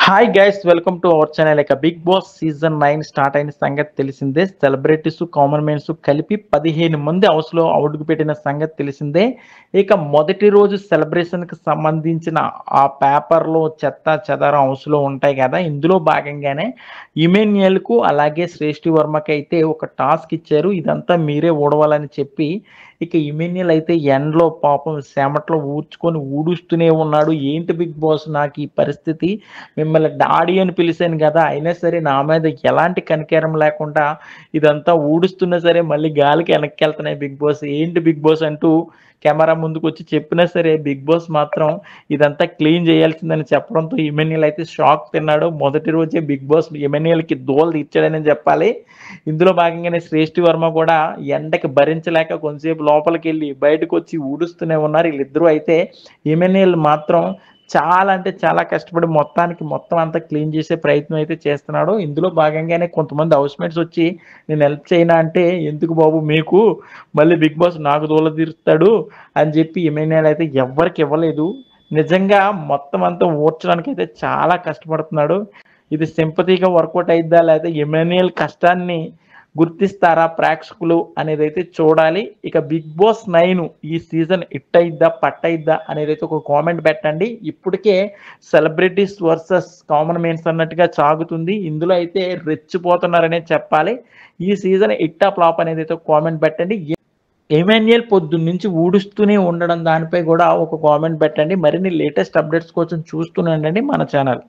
Hi guys, welcome to our channel. ఇక big boss season 9 start అయిన సంగతి తెలిసిందే. సెలబ్రిటీస్, కామన్ మ్యాన్స్ కలిపి 15 మంది హౌస్ లో అడుగు పెట్టిన సంగతి తెలిసిందే. ఇక మొదటి రోజు సెలబ్రేషన్ కి సంబంధించిన ఆ పేపర్ లో చెత్త చెదారం హౌస్ లో ఉంటాయి కదా. ఇందులో భాగంగానే ఇమాన్యుయల్ కు అలాగే శ్రేష్ఠి వర్మకి అయితే ఒక టాస్క్ ఇచ్చారు. ఇదంతా మీరే ఊడవాలని చెప్పి ఇక ఇమాన్యుయల్ అయితే ఎండ్లో పాపం చెమటలో ఊడ్చుకొని ఊడుస్తూనే ఉన్నాడు. ఏంటి బిగ్ బాస్ నాకు ఈ పరిస్థితి, మిమ్మల్ని డాడీ అని పిలిచాను కదా, అయినా సరే నా మీద ఎలాంటి కనికరం లేకుండా ఇదంతా ఊడుస్తున్నా సరే మళ్ళీ గాలికి వెనక్కి వెళ్తున్నాయి బిగ్ బాస్, ఏంటి బిగ్ బాస్ అంటూ కెమెరా ముందుకు వచ్చి చెప్పినా సరే బిగ్ బాస్ మాత్రం ఇదంతా క్లీన్ చేయాల్సిందని చెప్పడంతో ఇమాన్యుయల్ అయితే షాక్ తిన్నాడు. మొదటి రోజే బిగ్ బాస్ ఇమాన్యుయల్కి దోలు తీర్చాడని చెప్పాలి. ఇందులో భాగంగానే శ్రేష్ఠి వర్మ కూడా ఎండకి భరించలేక కొంతసేపు లోపలికి వెళ్ళి బయటకు వచ్చి ఊడుస్తూనే ఉన్నారు. వీళ్ళిద్దరూ అయితే ఇమాన్యుయల్ మాత్రం చాలా అంటే చాలా కష్టపడి మొత్తానికి మొత్తం అంతా క్లీన్ చేసే ప్రయత్నం అయితే చేస్తున్నాడు. ఇందులో భాగంగానే కొంతమంది హౌస్ మేట్స్ వచ్చి నేను హెల్ప్ చేయనా అంటే, ఎందుకు బాబు మీకు, మళ్ళీ బిగ్ బాస్ నాకు దూల తీరుస్తాడు అని చెప్పి ఇమాన్యుయల్ అయితే ఎవ్వరికి ఇవ్వలేదు. నిజంగా మొత్తం అంతా ఊడ్చడానికి అయితే చాలా కష్టపడుతున్నాడు. ఇది సింపతిగా వర్కౌట్ అయిద్దా లేదా ఇమాన్యుయల్ కష్టాన్ని గుర్తిస్తారా ప్రేక్షకులు అనేది అయితే చూడాలి. ఇక బిగ్ బాస్ 9 ఈ సీజన్ హిట్ అయిద్దా పట్టయిద్దా అనేది అయితే ఒక కామెంట్ పెట్టండి. ఇప్పటికే సెలబ్రిటీస్ వర్సెస్ కామన్ మ్యాన్స్ అన్నట్టుగా సాగుతుంది. ఇందులో అయితే రెచ్చిపోతున్నారనే చెప్పాలి. ఈ సీజన్ హిట్టా ఫ్లాప్ అనేది అయితే కామెంట్ పెట్టండి. ఎమాన్యుయల్ పొద్దున్న నుంచి ఊడుస్తూనే ఉండడం దానిపై కూడా ఒక కామెంట్ పెట్టండి. మరిన్ని లేటెస్ట్ అప్డేట్స్ కోసం చూస్తూనే ఉండండి మన ఛానల్.